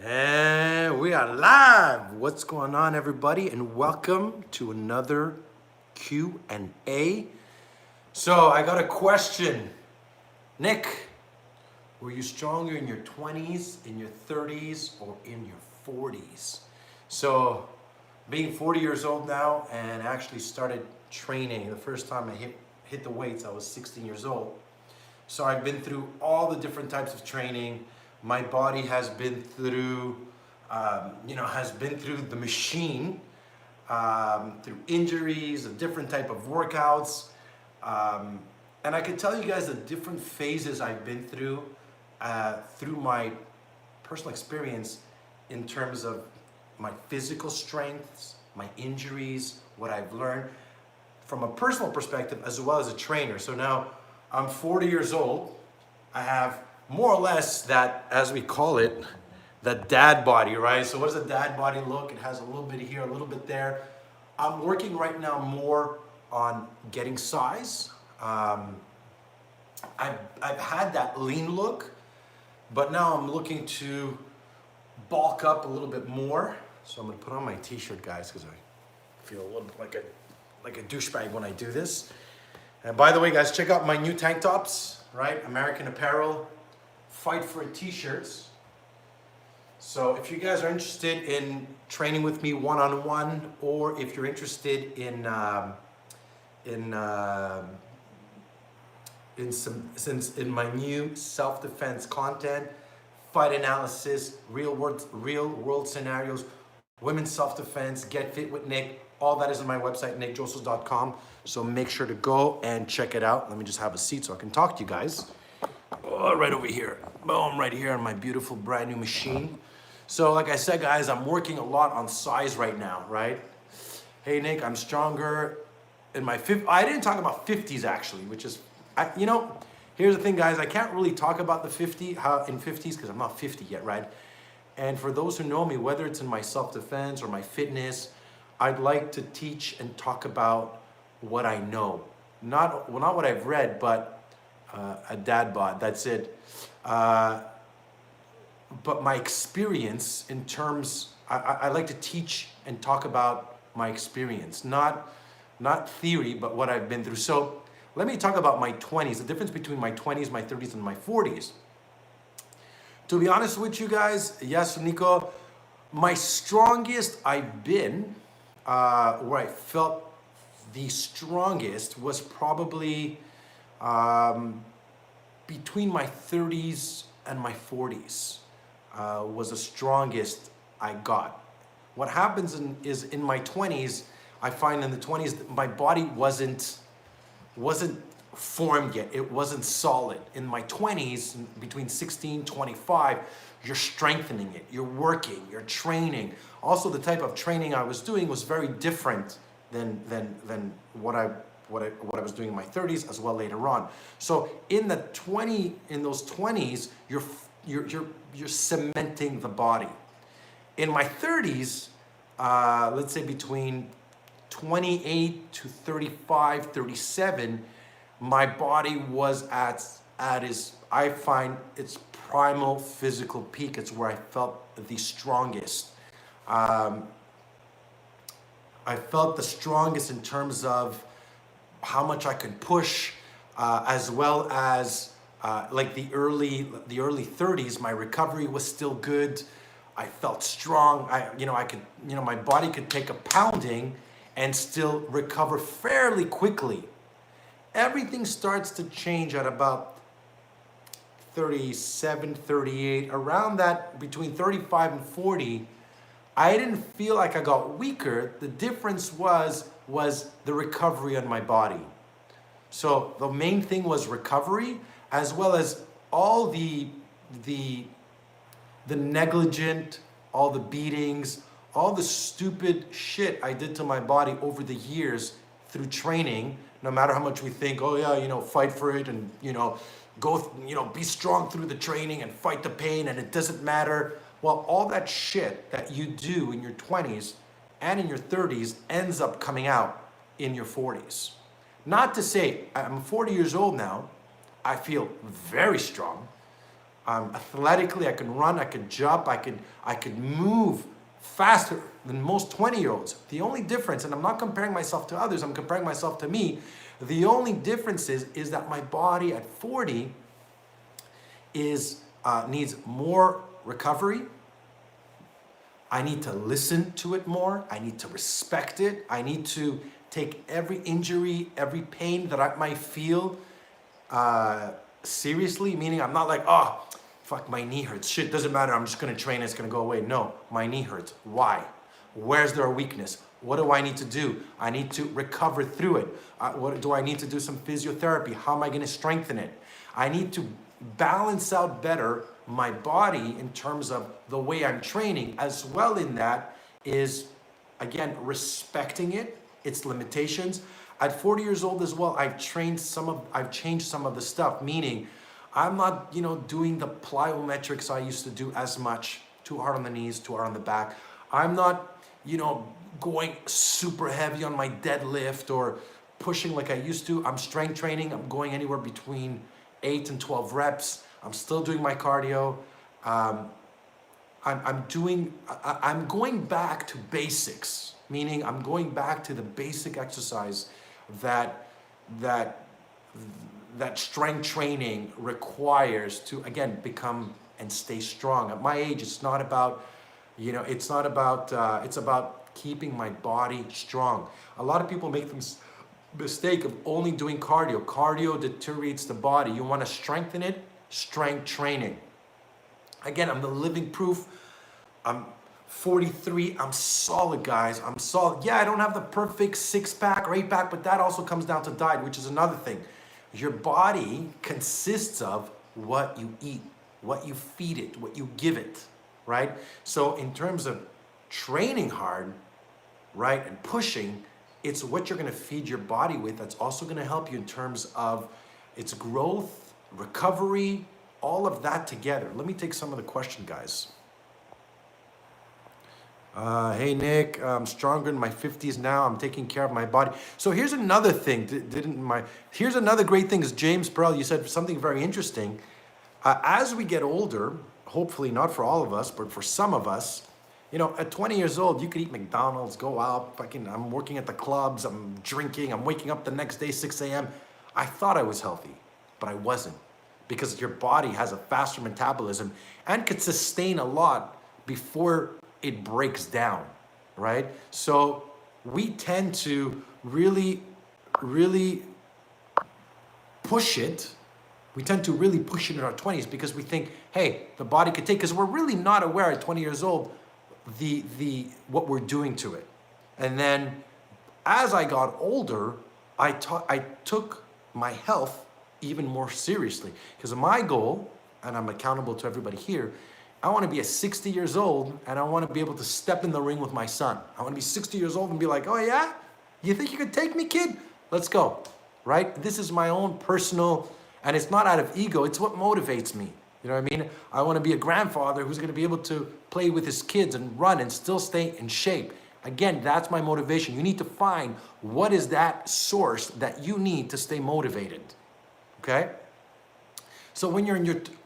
And we are live. What's going on, everybody? And welcome to another Q&A. So I got a question. Nick, were you stronger in your 20s, in your 30s, or in your 40s? So being 40 years old now and actually started training, the first time I hit the weights, I was 16 years old. So I've been through all the different types of training. My body has been through, the machine, through injuries, a different type of workouts. And I can tell you guys the different phases I've been through my personal experience in terms of my physical strengths, my injuries, what I've learned from a personal perspective as well as a trainer. So now I'm 40 years old. I have more or less that, as we call it, the dad body, right? So what does a dad body look? It has a little bit here, a little bit there. I'm working right now more on getting size. I've had that lean look, but now I'm looking to bulk up a little bit more. So I'm gonna put on my t-shirt, guys, because I feel a little bit like a douchebag when I do this. And by the way, guys, check out my new tank tops, right? American Apparel, Fight for It t-shirts. So if you guys are interested in training with me one-on-one, or if you're interested in my new self-defense content, fight analysis, real world scenarios, women's self-defense, get fit with Nick, all that is on my website, nickdrossos.com. So make sure to go and check it out. Let me just have a seat so I can talk to you guys. Oh, right over here. Boom, right here on my beautiful brand new machine. So like I said, guys, I'm working a lot on size right now, right? Hey, Nick, I'm stronger in my 50s. I didn't talk about 50s actually, which is, here's the thing, guys. I can't really talk about the 50s because I'm not 50 yet, right? And for those who know me, whether it's in my self-defense or my fitness, I'd like to teach and talk about what I know. Not what I've read, but a dad bod, that's it. But my experience in terms, I like to teach and talk about my experience, not theory, but what I've been through. So let me talk about my 20s, the difference between my 20s, my 30s, and my 40s. To be honest with you guys, yes, Nico, my strongest I've been, where I felt the strongest was probably between my 30s and my 40s was the strongest I got. What happens is in my 20s, I find in the 20s my body wasn't formed yet. It wasn't solid. In my 20s, between 16, 25, you're strengthening it. You're working, you're training. Also, the type of training I was doing was very different than what I was doing in my 30s as well later on. So in those 20s, you're cementing the body. In my 30s, let's say between 28 to 35, 37, my body was at I find its primal physical peak. It's where I felt the strongest. I felt the strongest in terms of how much I could push, as well as like the early 30s. My recovery was still good. I felt strong. My body could take a pounding and still recover fairly quickly. Everything starts to change at about 37, 38, around that, between 35 and 40. I didn't feel like I got weaker. The difference was the recovery on my body. So the main thing was recovery, as well as all the negligent, all the beatings, all the stupid shit I did to my body over the years through training. No matter how much we think, oh yeah, fight for it, and be strong through the training and fight the pain, and it doesn't matter. Well, all that shit that you do in your 20s and in your 30s ends up coming out in your 40s. Not to say, I'm 40 years old now, I feel very strong. Athletically, I can run, I can jump, I could move faster than most 20-year-olds. The only difference, and I'm not comparing myself to others, I'm comparing myself to me. The only difference is that my body at 40 needs more recovery. I need to listen to it more. I need to respect it. I need to take every injury, every pain that I might feel seriously, meaning I'm not like, oh, fuck, my knee hurts. Shit, doesn't matter. I'm just going to train. It's going to go away. No, my knee hurts. Why? Where's there a weakness? What do I need to do? I need to recover through it. What do I need to do? Some physiotherapy. How am I going to strengthen it? I need to balance out better my body in terms of the way I'm training, as well in that is, again, respecting it, its limitations. At 40 years old as well, I've changed some of the stuff, meaning I'm not, doing the plyometrics I used to do as much, too hard on the knees, too hard on the back. I'm not, going super heavy on my deadlift or pushing like I used to. I'm strength training. I'm going anywhere between 8 and 12 reps. I'm still doing my cardio. I'm going back to basics, meaning I'm going back to the basic exercise that strength training requires to, again, become and stay strong. At my age, it's not about, it's about keeping my body strong. A lot of people make the mistake of only doing cardio. Cardio deteriorates the body. You want to strengthen it, strength training. Again, I'm the living proof. I'm 43, I'm solid, guys. I'm solid. Yeah, I don't have the perfect 6-pack or 8-pack, but that also comes down to diet, which is another thing. Your body consists of what you eat, what you feed it, what you give it, right? So in terms of training hard, right, and pushing, it's what you're going to feed your body with that's also going to help you in terms of its growth, recovery, all of that together. Let me take some of the question, guys. Hey Nick, I'm stronger in my 50s now. I'm taking care of my body. So here's another thing. Here's another great thing is James Pearl, you said something very interesting. As we get older, hopefully not for all of us, but for some of us, at 20 years old, you could eat McDonald's, go out, I'm working at the clubs, I'm drinking, I'm waking up the next day, 6 a.m. I thought I was healthy, but I wasn't, because your body has a faster metabolism and could sustain a lot before it breaks down, right? So we tend to really push it. We tend to really push it in our 20s because we think, hey, the body could take, because we're really not aware at 20 years old what we're doing to it. And then as I got older, I took my health even more seriously, because my goal, and I'm accountable to everybody here, I want to be 60 years old and I want to be able to step in the ring with my son. I want to be 60 years old and be like, oh yeah? You think you could take me, kid? Let's go, right? This is my own personal, and it's not out of ego, it's what motivates me. You know what I mean? I want to be a grandfather who's going to be able to play with his kids and run and still stay in shape. Again, that's my motivation. You need to find what is that source that you need to stay motivated, okay? So when you're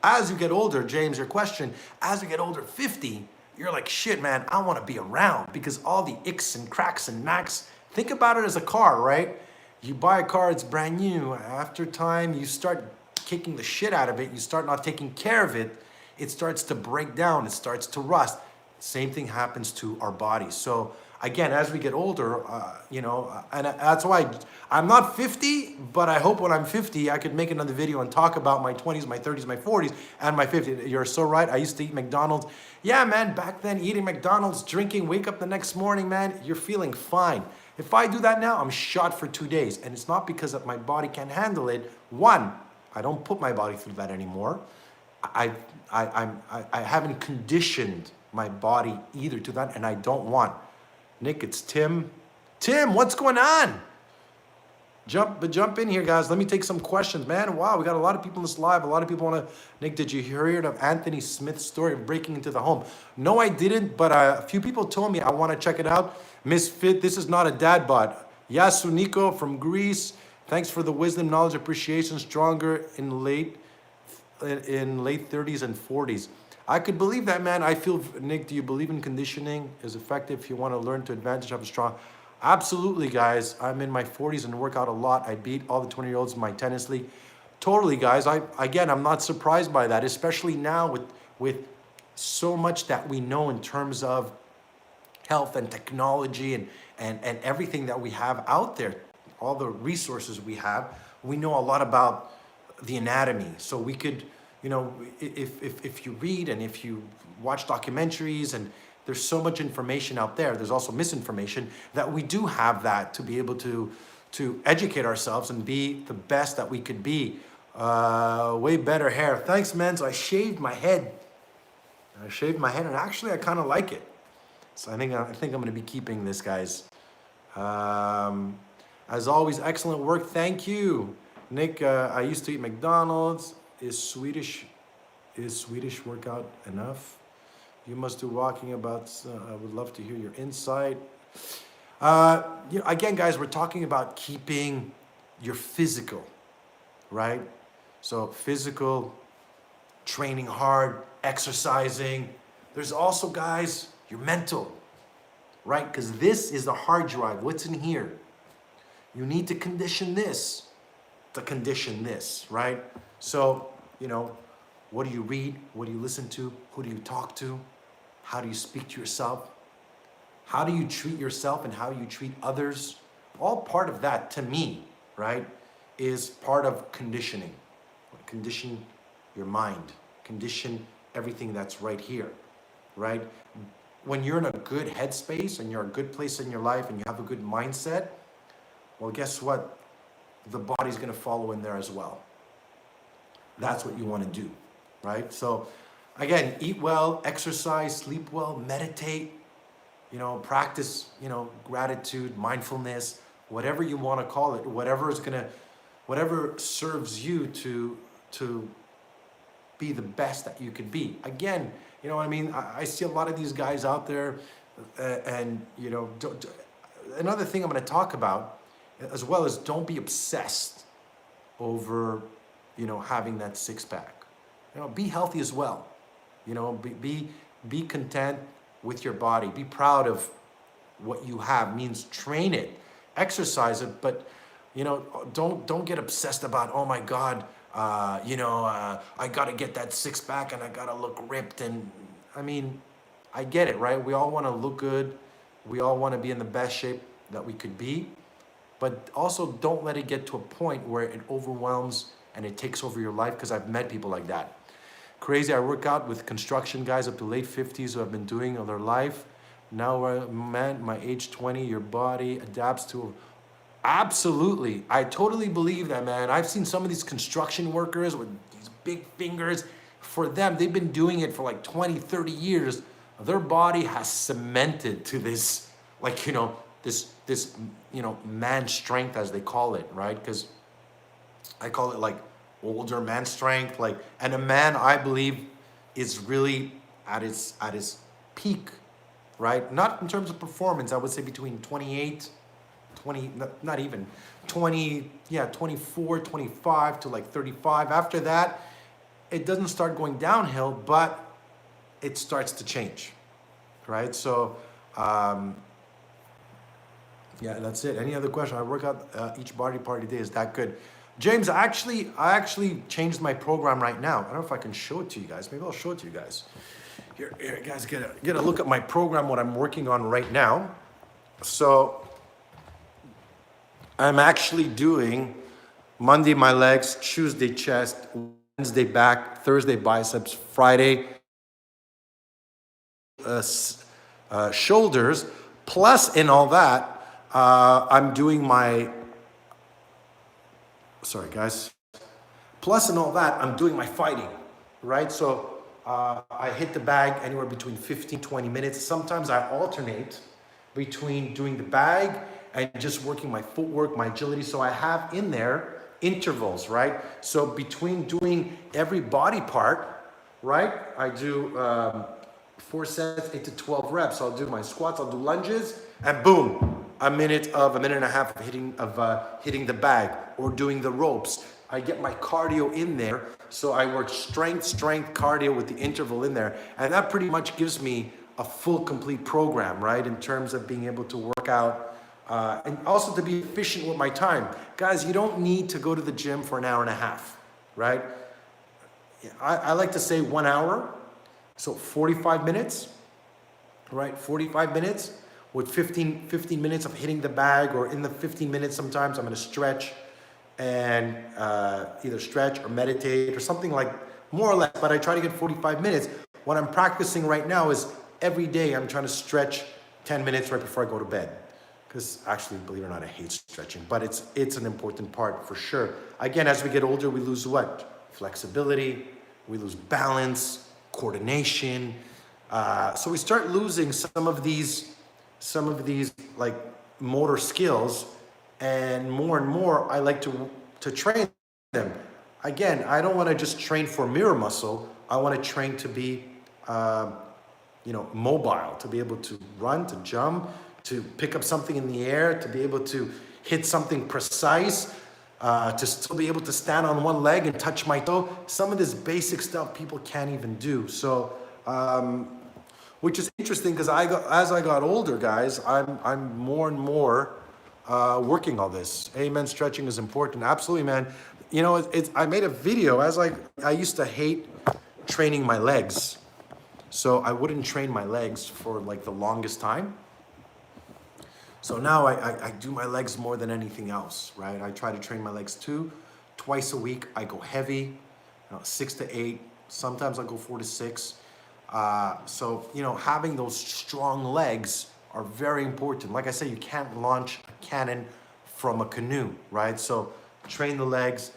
as you get older, James, your question, as you get older, 50, you're like, shit, man, I want to be around, because all the icks and cracks and knacks, think about it as a car, right? You buy a car, it's brand new. After time, you start kicking the shit out of it. You start not taking care of it. It starts to break down. It starts to rust. Same thing happens to our bodies. So again, as we get older, and that's why I'm not 50, but I hope when I'm 50, I could make another video and talk about my 20s, my 30s, my 40s, and my 50s. You're so right. I used to eat McDonald's. Yeah, man, back then, eating McDonald's, drinking, wake up the next morning, man, you're feeling fine. If I do that now, I'm shot for 2 days. And it's not because my body can't handle it. One, I don't put my body through that anymore. I haven't conditioned my body either to that, and I don't want. Nick, it's Tim. Tim, what's going on? Jump in here, guys. Let me take some questions, man. Wow, we got a lot of people in this live. A lot of people want to. Nick, did you hear of Anthony Smith's story of breaking into the home? No, I didn't, but a few people told me I want to check it out. Misfit, this is not a dad bod. Yasuniko from Greece. Thanks for the wisdom, knowledge, appreciation. Stronger in late in late 30s and 40s. I could believe that, man. I feel, Nick, do you believe in conditioning is effective if you want to learn to advantage, have a strong? Absolutely, guys. I'm in my 40s and work out a lot. I beat all the 20-year-olds in my tennis league. Totally, guys. I'm not surprised by that, especially now with so much that we know in terms of health and technology and everything that we have out there, all the resources we have. We know a lot about the anatomy. So we could, if you read and if you watch documentaries, and there's so much information out there, there's also misinformation, that we do have that to be able to educate ourselves and be the best that we could be. Way better hair. Thanks, man. So I shaved my head. And actually I kind of like it. So I think I'm going to be keeping this, guys. As always, excellent work. Thank you, Nick. I used to eat McDonald's. Is Swedish workout enough? You must do walking about. I would love to hear your insight. Again, guys, we're talking about keeping your physical, right? So physical, training hard, exercising. There's also, guys, your mental, right? Because this is the hard drive. What's in here? You need to condition this to condition this, right? So, what do you read? What do you listen to? Who do you talk to? How do you speak to yourself? How do you treat yourself and how you treat others? All part of that, to me, right, is part of conditioning. Condition your mind. Condition everything that's right here, right? When you're in a good headspace and you're in a good place in your life and you have a good mindset, well, guess what? The body's going to follow in there as well. That's what you want to do, right? So again, eat well, exercise, sleep well, meditate, practice, gratitude, mindfulness, whatever you want to call it, whatever serves you to be the best that you could be. Again, you know what I mean? I see a lot of these guys out there, another thing I'm going to talk about as well is don't be obsessed over, having that six pack. Be healthy as well. Be content with your body. Be proud of what you have. Means train it, exercise it, but don't get obsessed about, oh my God, I gotta get that six pack and I gotta look ripped. And I get it, right? We all want to look good. We all want to be in the best shape that we could be, but also don't let it get to a point where it overwhelms and it takes over your life, because I've met people like that. Crazy, I work out with construction guys up to late 50s who have been doing all their life. Now, man, my age 20, your body adapts to. Absolutely. I totally believe that, man. I've seen some of these construction workers with these big fingers. For them, they've been doing it for like 20, 30 years. Their body has cemented to this, this man strength, as they call it, right? Because I call it like older man strength, and a man, I believe, is really at his peak, right? Not in terms of performance. I would say between 28, 20, not even 20, 24, 25 to like 35. After that, it doesn't start going downhill, but it starts to change, right? So, that's it. Any other question? I work out each body part a day. Is that good? James, I actually changed my program right now. I don't know if I can show it to you guys. Maybe I'll show it to you guys. Here guys, get a look at my program, what I'm working on right now. So I'm actually doing Monday my legs, Tuesday chest, Wednesday back, Thursday biceps, Friday shoulders. Plus, in all that, I'm doing my. Sorry, guys. Plus, in all that, I'm doing my fighting, right? So I hit the bag anywhere between 15, 20 minutes. Sometimes I alternate between doing the bag and just working my footwork, my agility. So I have in there intervals, right? So between doing every body part, right? I do 4 sets, 8 to 12 reps. I'll do my squats, I'll do lunges, and boom, a minute and a half of hitting the bag or doing the ropes. I get my cardio in there. So I work strength, cardio with the interval in there. And that pretty much gives me a full, complete program, right? In terms of being able to work out and also to be efficient with my time. Guys, you don't need to go to the gym for an hour and a half, right? I like to say 1 hour, so 45 minutes, right? 45 minutes with 15 minutes of hitting the bag, or in the 15 minutes sometimes I'm gonna stretch and either stretch or meditate or something, like more or less, but I try to get 45 minutes. What I'm practicing right now is every day I'm trying to stretch 10 minutes right before I go to bed. Because actually, believe it or not, I hate stretching, but it's an important part for sure. Again, as we get older, we lose what? Flexibility, we lose balance, coordination. So we start losing some of these like motor skills, and more I like to train them. Again, I don't want to just train for mirror muscle. I want to train to be mobile, to be able to run, to jump, to pick up something in the air, to be able to hit something precise, to still be able to stand on one leg and touch my toe. Some of this basic stuff people can't even do. So, which is interesting, because as I got older, guys, I'm more and more working all this. Amen. Stretching is important. Absolutely, man. You know, I made a video I used to hate training my legs. So I wouldn't train my legs for like the longest time. So now I do my legs more than anything else, right? I try to train my legs twice a week. I go heavy, 6 to 8. Sometimes I go 4 to 6. So, having those strong legs are very important. Like I said, you can't launch a cannon from a canoe, right? So train the legs.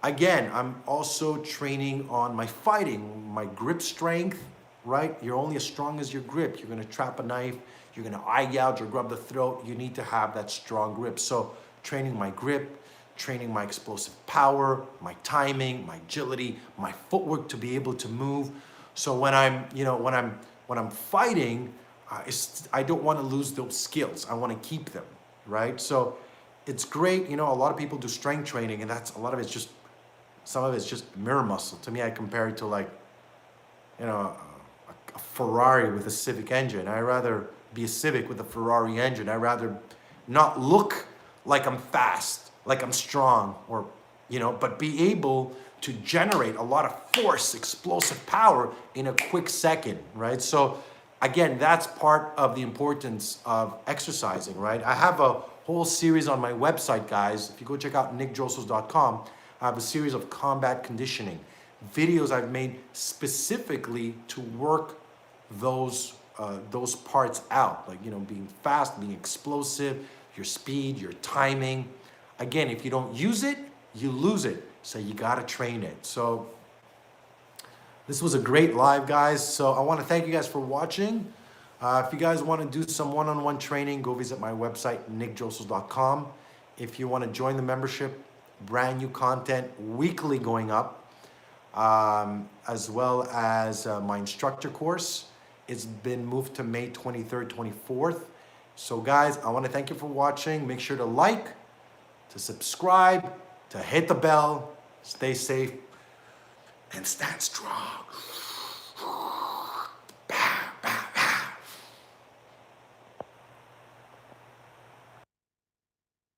Again, I'm also training on my fighting, my grip strength, right? You're only as strong as your grip. You're gonna trap a knife, you're gonna eye gouge or grab the throat. You need to have that strong grip. So training my grip, training my explosive power, my timing, my agility, my footwork to be able to move. So when I'm fighting, I don't want to lose those skills. I want to keep them, right? So it's great. A lot of people do strength training, and some of it's just mirror muscle. To me, I compare it to like, a Ferrari with a Civic engine. I'd rather be a Civic with a Ferrari engine. I'd rather not look like I'm fast, like I'm strong, or, but be able to generate a lot of force, explosive power in a quick second, right? So again, that's part of the importance of exercising, right? I have a whole series on my website, guys. If you go check out nickdrossos.com, I have a series of combat conditioning videos I've made specifically to work those parts out, like, being fast, being explosive, your speed, your timing. Again, if you don't use it, you lose it. So you got to train it. So this was a great live, guys. So I want to thank you guys for watching. If you guys want to do some one-on-one training, go visit my website, nickdrossos.com. If you want to join the membership, brand new content weekly going up, as well as my instructor course. It's been moved to May 23rd, 24th. So guys, I want to thank you for watching. Make sure to like, to subscribe, to hit the bell. Stay safe and stand strong.